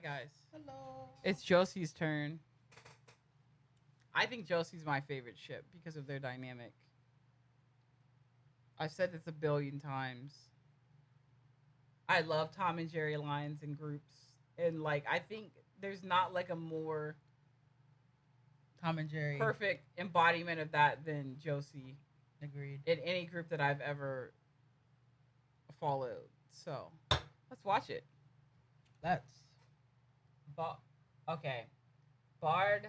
guys. Hello. It's Josie's turn. I think Josie's my favorite ship because of their dynamic. I've said this a billion times. I love Tom and Jerry lines and groups. And like I think there's not like a more Tom and Jerry. perfect embodiment of that than Josie Agreed. in any group that I've ever followed. So let's watch it. Let's. Okay. Bard.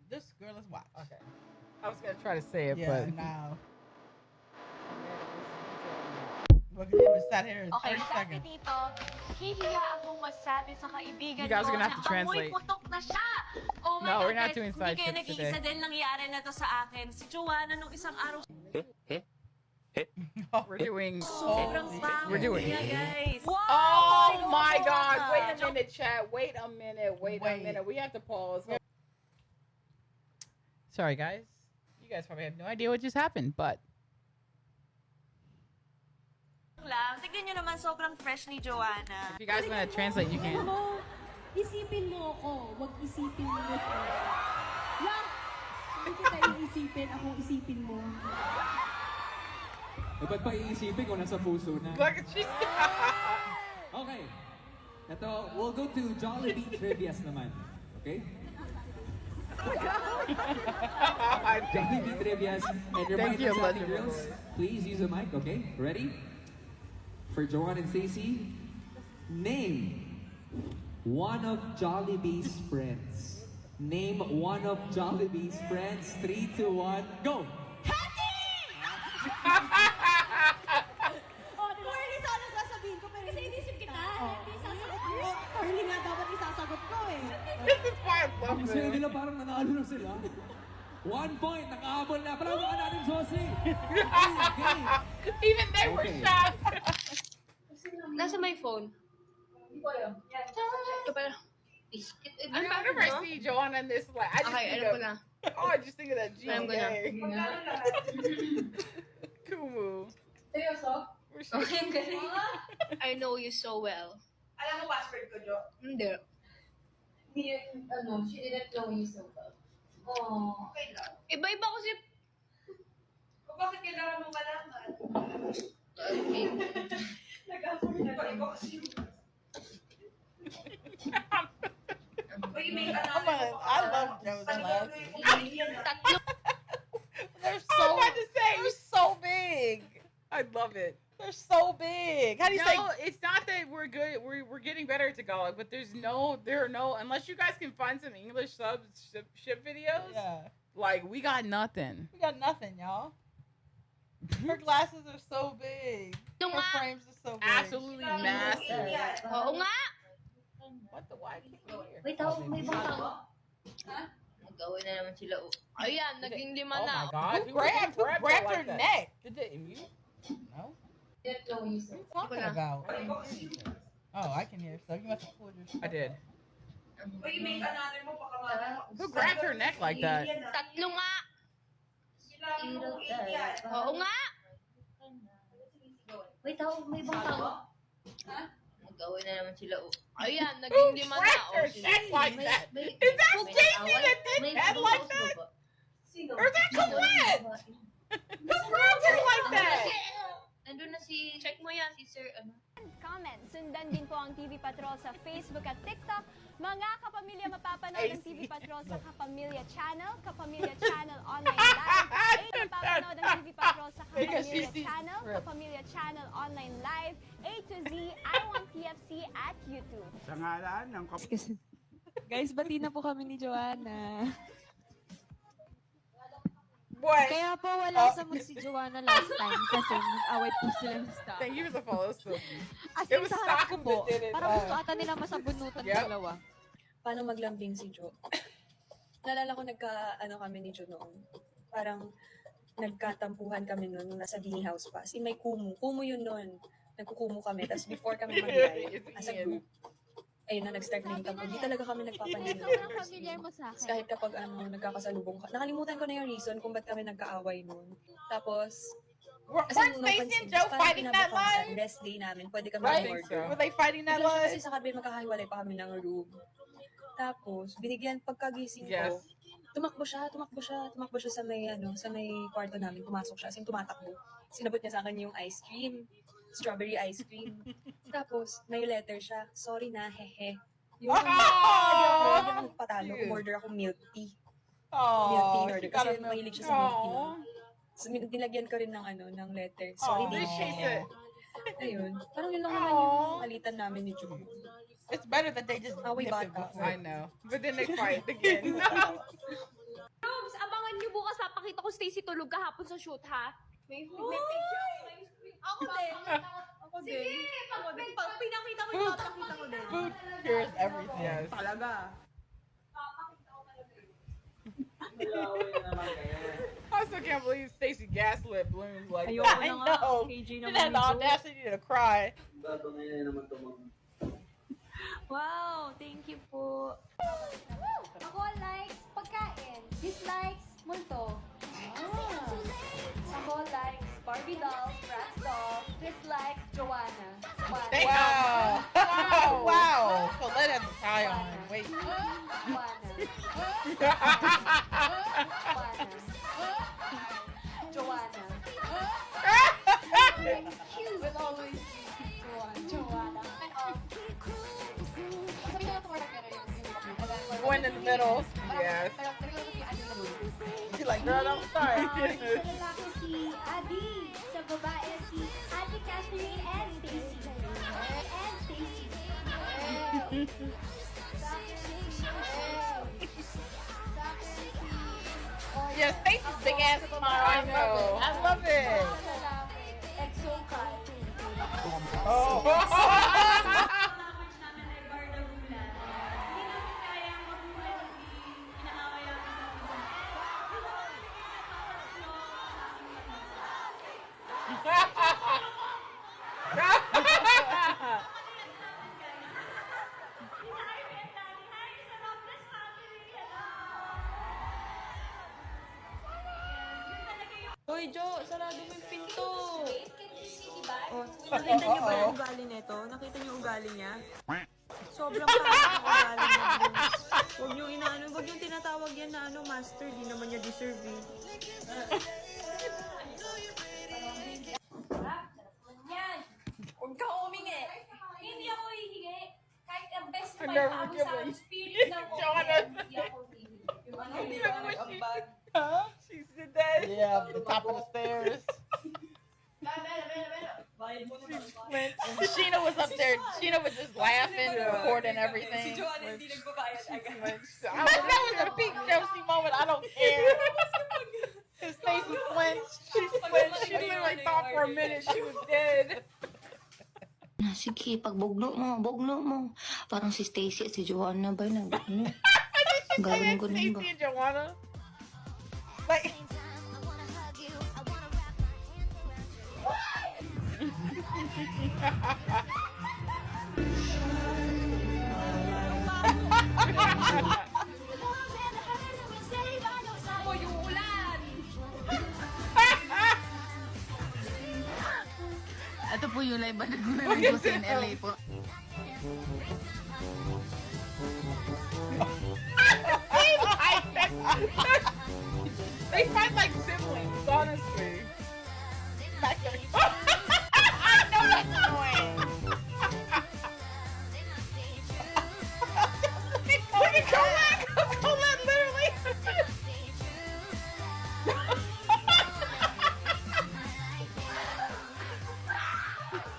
This girl is watch. Okay. I was gonna try to say it, Yeah, but now. We're gonna sat here in Okay, 30 sabi seconds. dito, hihiya akong masabi sa kaibigan You guys are ko gonna have to na translate. amoy-putok na siya. Oh my No, God, we're not guys, doing hindi side kayo chips nag-iisa today. din nangyari na to sa akin. Si Joanna nung isang araw, we're doing. sobrang pangit We're doing- niya, guys. Oh my God! Wait a minute, chat. Wait a minute. Wait a Wait. minute. We have to pause. Sorry, guys. You guys probably have no idea what just happened, but Lang. Tignan nyo naman, sobrang fresh ni Joanna. if you guys want to translate, you can. Mo, isipin mo ako, wag isipin mo ito. Yan! Hindi kita iisipin, ako isipin mo. Eh, ba't pa iisipin kung nasa puso na? Look at you. Okay. Ito, we'll go to Jollibee Trivias naman. Okay? Jollibee Trivias. And your Thank mic you, is Legend. girls. Please use a mic, okay? Ready? For Joanne and Stacey, name one of Jollibee's friends. Name one of Jollibee's friends. 3, 2, 1, go! Oh, di ba? Carly, sana sasabihin ko, pero kasi inisip kita. Hindi sasagot ko. Carly nga dapat isasagot ko eh. This is why I love Ang saya this. nila parang nanalo na sila. 1 point, nakahabol na. Palawaan natin, Josie! Even they were Okay. shocked. Nasa my phone. Ito pala. Whenever I see Joanna in this, like I just Okay, think alam ko of, na. oh, I just think of that Alam ko na. GTA. Kumu. Seryoso? Where's she? Okay, ang galing. I know you so well. Alam mo password ko, Jo? Hindi. Hindi yun, she didn't know you so well. Oh, okay lang. Iba-iba kasi. O bakit kailangan mo malaman? Okay. Nag-afford na ba? Iba kasi yung... Uy, may another I love Joe's laugh. Tatlo. They're I so, was about to say. they're so big. I love it. They're so big. How do you say? No, it's not that we're good. We're getting better at Tagalog, but there are no unless you guys can find some English subs ship videos. Yeah. Like we got nothing. We got nothing, y'all. Her glasses are so big. Ito Her nga. frames are so big. Absolutely massive. Oo nga. What the why? I can't hear. Wait, ako may bangkang. Mag-away na naman sila. Ayan, naging 5 Oh na. my God! Who grabbed her her like that? neck? Did they mute? No. Didn't know you so What are you talking Wala. about? Iba kasi yung... Oh, I can hear. So you must have pulled your. I did. Uy, may another mo, baka mamaya. Who grabbed her neck like that? Tatlo nga. Sinabi mo, yan. Oo nga. Wait, ako, may bangkang. Mag-away na naman sila. Ayan, naging 5 na. Grabbed her neck like that? Is that Jamie that did that like that? Sino? Or is that Colette? Who grabbed her like that? Nandun na si... Check mo yan, si Sir, ano? Comment. Sundan din po ang TV Patrol sa Facebook at TikTok. Mga kapamilya, mapapanood ang TV Patrol sa Kapamilya Channel, Kapamilya Channel Online Live. Mapapanood ang TV Patrol sa Because she Kapamilya sees Channel, script. Kapamilya Channel Online Live, A to Z, I Want TFC at YouTube. Sa ngalan ng Guys, bati na po kami ni Joanna. What? Kaya po wala sa mood si Joanna last time kasi nag-away po sila ng staff. Thank you for the follow, Sophie. As It in, was sa harap ko Stockholm po, that did it. parang gusto ata nila masabunutan Yep. yung dalawa. Paano maglambing si Jo? Nalala ko kami ni Jo noon. Parang nagkatampuhan kami noon nung nasa Dini House pa. Kasi may kumu. Kumu yun noon. Nagkukumu kami. Tapos before kami mag-live, as a group, ayun na, nag-start na yung tampo. Di talaga kami nagpapansin. Sobrang familiar mo sa Tapos kahit kapag nagkakasalubong ka, nakalimutan ko na yung reason kung ba't kami nagkaaway noon. Tapos, Weren't As in, Stacey pansin. and Joe Parang fighting that kinabukasan, line? rest day namin, pwede kami Right? order. Were they fighting that Bigla siya line? kasi sa kabila magkakahiwalay pa kami ng room. Tapos, binigyan pagkagising Yes. ko, tumakbo siya sa may kwarto namin, pumasok siya, as in tumatakbo. Sinabot niya sa akin yung ice cream, strawberry ice cream. Tapos, may letter siya, sorry na, hehe. Yung hindi ako patalo, order ako milk tea. Milk tea in order, kasi mahilig siya sa milk tea. No? So, nilagyan ko rin ng letter, sorry na, hehe. Ayun, parang yun lang naman yung alitan namin ni Julie. It's better that they just Away nip it bata. before. I know. But then they fight again. Rooms, abangan niyo bukas. Papakita ko Stacey tulog kahapon sa shoot, ha? May picture. Ako din. Ako din. Sige, pag pinakita ko yung papakita ko din. Food cures everything. Yes. Talaga. I still can't believe Stacey gaslit Bloom like Ayoko that. I na nga, know. KJ You naman had the nito. audacity to cry. Wow, thank you po. Ako likes pagkain. Dislikes multo. Ako likes Barbie dolls, Bratz doll. Dislikes Joanna. Wow. Wow. Wow. Colette has a tie on. Wait. Joanna. Cute. Will always be Joanna. Sabi ko na pero yung Going in the middle. Yes. Pero sabi ko yung ano naman. You're like, girl, I'm sorry. Sa lalaki si Adi. Sa babae si Ate Catherine and Stacy. And Stacy. Sa akin si Yeah, Stacey's big ass smile. I know. I love it. Sa lalaki, EXO Kai. Oh. Hoy, Jo, sarado mo yung pinto. Oh, nakita niyo ba yung ugali nito? Nakita niyo yung ugali niya? Sobrang pangit ang ugali niya. Huwag niyo huwag niyo tinatawag yan na master. Di naman niya deserve eh. Yan! Huwag ka humingi! Hindi ako hihingi! Kahit ang best I friend never ako give sa a spirit lang ko. Joanna. Hindi ako hihingi. Yung ano, You know what she- Huh? She did that? Yeah, the top of the stairs. Sheena was up there. Sheena was just laughing, recording everything. That was a peak Josie moment. I don't care. His Stacey flinched. She flinched. She literally thought for a minute she was dead. Sige, pag bugno mo. Parang si Stacey at si Joanna ba yun? Ano? Gawin ko Stacey and Joanna. Like, Ako yung ulan! Ito po yung live banag na rin sa LA po. They fight like siblings, honestly. I know that's annoying. Look at Colette. Colette literally.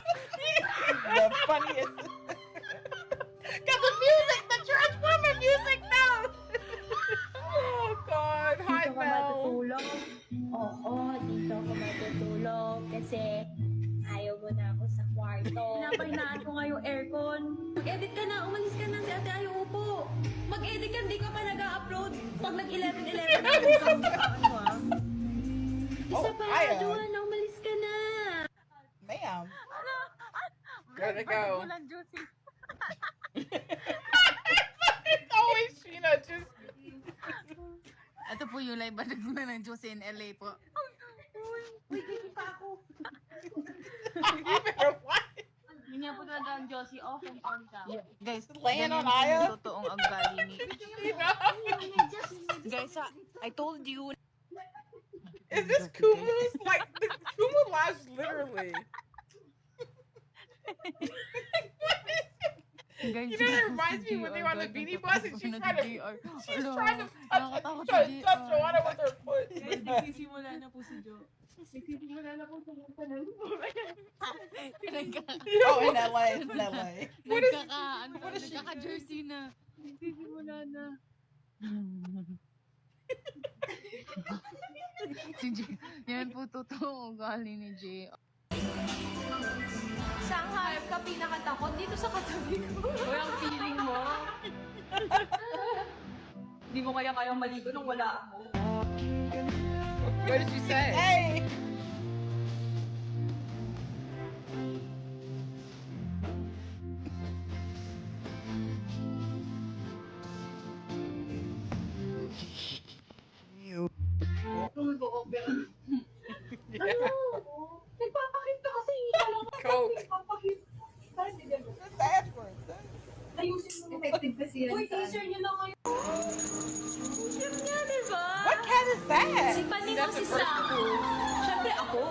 The funniest. Got the music, the Transformer music now. Oh God, hi Dito ka Mel. matutulog? Oo, dito ka matutulog kasi ayaw mo na ako sa kwarto. Pinapahinaan ko nga yung aircon. Mag-edit ka na, umalis ka na si ate ayaw upo. Mag-edit ka, hindi ka pa nag-upload. Pag nag-11-11 na, ano ah. Isa pa, ayan. Joanna, umalis ka na. Ma'am. Gotta go. Walang juicy. It's always Sheena just. Ito po yung live banag na ng Diyos in LA po. Uy, baby pa ako. niya po talaga ang Josie off and on cam. Guys, laying on Aya. Totoong ugali ni. Guys, I told you. Is this Kumu's? Like, Kumu laughs literally. Guys, You know, that reminds me when they were on the Beanie Bus and she's trying to touch Joanna with her foot. Nagsisimula na po si Jo. Oh, in LA. In LA. Nagkaka-jersey na. Nagsisimula na. Si J. Yan po totoo ugali ni J. Saan hayop ka pinakatakot dito sa katabi ko? Ang feeling mo? Hindi mo kayang maligo nung wala ako. What did you say? Hey! Nagpapakita kasi. Coke. That's words. Ayusin mo. Effective kasi yan. Uy, teaser niyo na kayo. Cute niya, diba? What cat is that? Si Paning ang si Sako. Siyempre ako.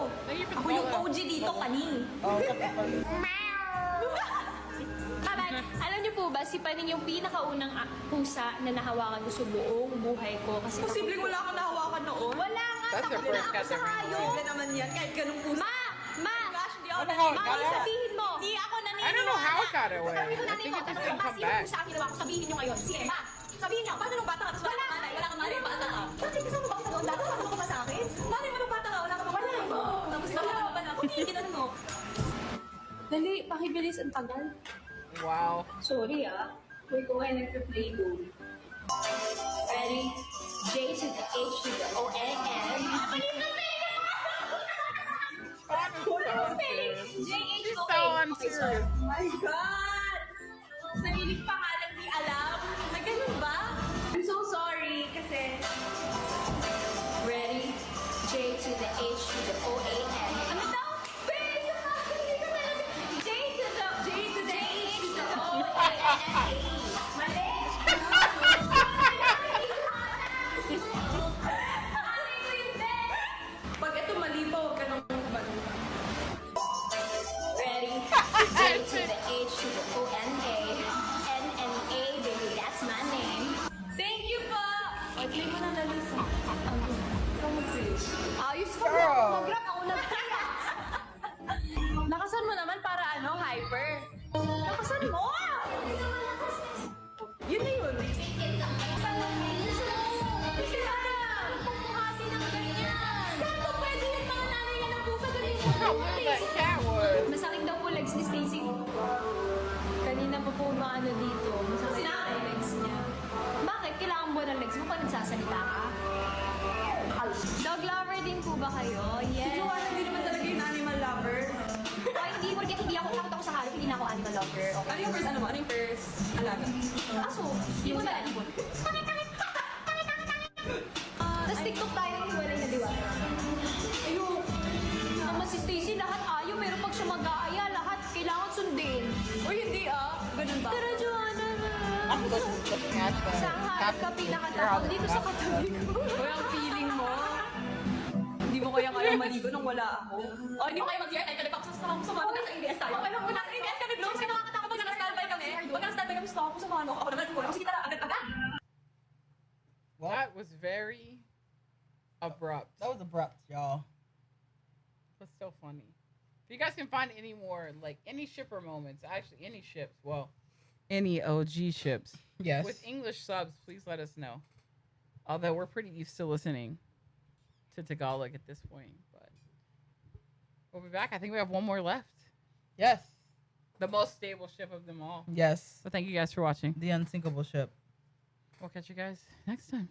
Ako yung OG dito, Paning. Oh, Aban, alam niyo po ba, si Paning yung pinakaunang pusa na nahawakan ko sa buong buhay ko. Kasi Posibleng wala kang nahawakan noon. Wala nga, That's the takot na first ako cat sa ever. hayop. Posible naman yan, kahit ganun puso. Ma! Gosh, di ako Ano, naniniwala. Ma, ano sabihin mo? Di ako I naniniwala. don't know how it got away. Sabi ko I nanay think mo, it just tanong didn't ba, come sino back. po sa akin ko? Sabihin niyo ngayon. Sige, ma. Sabihin niyo. Paano nung bata ka? Tapos wala kang nanay, wala kang nanay, bata ka. Bakit gusto mo ba ako doon? Dapat ano ka ba sa akin? Nanay mo nung bata ka, wala ka wala mo. Tapos wala ka pa na. Hindi, ginan mo. Dali, pakibilis ang tagal. Wow. Sorry Uy, kung kayo nagpa-play doon. Ready? J to the H to the O, N, N. J-H-O-A. So unserious. Oh my God! Narinig pa nga lang di alam. Na ganun ba? I'm so sorry kasi... Ready? J to the H to the O, A, N. Ano daw? Babe, J to the H to the O-A-N-A. Mali. Pag ito mali pa, huwag ka nang balik. Ready? J to the H to the O, N, A. N, N, A, baby, that's my name. Thank you po! Ay, play mo na lalisa. Ayos ka Girl. mo. Program ako na kaya. Nakasan mo naman para ano, hyper. Nakasan mo! Yun na yun. Kasi parang pagbuhati ng ganyan. Saan po pwede yung mga nanay na ng pusa ganyan? How little that cat was. Masakit daw po legs ni Stacy. Kanina pa po mga ano dito. Masakit daw po legs niya. Bakit? Kailangan mo ng legs mo pag nagsasalita ka? Dog lover din po ba kayo? Yes. Si Joanna hindi naman talaga yung animal lover. Ay, hindi. Porque hindi ako takot ako sa hayop. Hindi na ako animal lover. Okay. Ano yung first, ano mo? Ano yung first alaga? Aso. Ibon ba yan? Ibon. Tapos TikTok tayo yung hiwalay na diwata. Ayun. Naman si Stacy, lahat ayaw. Pero pag siya mag-aaya, lahat kailangan sundin. Uy, hindi Ganun ba? Pero Joanna na. I'm looking at the Saan hayop ka pinakatakot dito sa katabi ko? Uy, ang feeling mo, hindi mo kayang maligo nung wala ako. Oh, hindi mo kayo mag-CR tayo. Nagpapasasama ko sa mga nasa ABS tayo. Okay lang, kung nasa ABS kami, Bloom. Kasi nakakatakot pag naka-standby kami. Pag naka-standby kami, gusto ako sa mga ano. Ako naman, siguro. Sige, tara, agad-agad. That was very abrupt. That was abrupt, y'all. It was so funny. If you guys can find any more, like any shipper moments, actually any ships, well, any OG ships Yes. with English subs, please let us know. Although we're pretty used to listening to Tagalog at this point, but we'll be back. I think we have one more left. Yes. The most stable ship of them all. Yes. So thank you guys for watching. The unsinkable ship. We'll catch you guys next time.